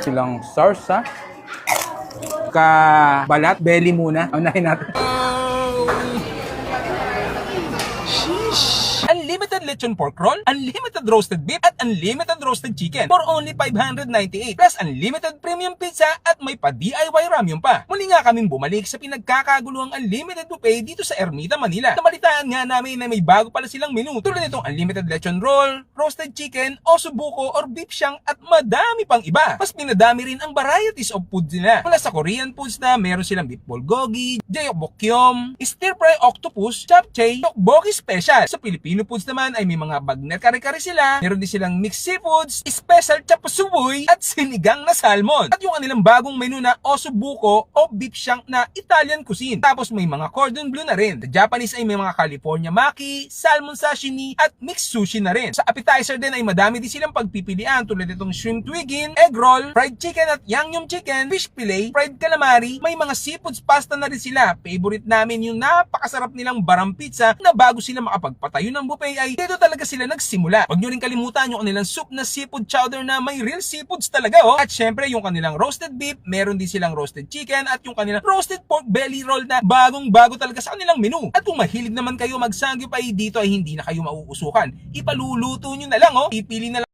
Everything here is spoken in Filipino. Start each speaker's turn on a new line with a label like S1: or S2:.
S1: Silang sauce ha. Kabalat, belly muna. Unahin natin. Unlimited lechon pork roll, unlimited roasted beef, at unlimited roasted chicken for only 598 plus unlimited premium pizza at may pa-DIY ramyun pa. Muli nga kaming bumalik sa pinagkakaguluhang unlimited buffet dito sa Ermita, Manila. Nabalitaan nga namin na may bago pala silang menu tulad nitong unlimited lechon roll, roasted chicken, osobuco or beef shank at madami pang iba. Mas pinadami rin ang varieties of foods nila. Mula sa Korean foods na meron silang beef bulgogi, jjajangmyeon, stir fry octopus, japchae, tteokbokki special. Sa Filipino foods naman ay may mga bagnet kare-kare sila. Meron din silang mixed seafoods, special chapasuboy at sinigang na salmon. At yung kanilang bagong menu na osobuco o beef shank na Italian cuisine. Tapos may mga cordon bleu na rin. Sa Japanese ay may mga California maki, salmon sashimi at mixed sushi na rin. Sa appetizer din ay madami din silang pagpipilian tulad nitong shrimp twigin, egg roll, fried chicken at yangnyeom chicken, fish fillet, fried calamari. May mga seafoods pasta na rin sila. Favorite namin yung napakasarap nilang barang pizza na bago sila makapagpatayo ng buffet ay dito talaga sila nagsimula. Huwag nyo rin kalimutan yung kanilang soup na seafood chowder na may real seafoods talaga oh. At syempre yung kanilang roasted beef, meron din silang roasted chicken at yung kanilang roasted pork belly roll na bagong bago talaga sa kanilang menu. At kung mahilig naman kayo magsangyup ay dito ay hindi na kayo mauusukan. Ipaluluto nyo na lang oh. Ipili na lang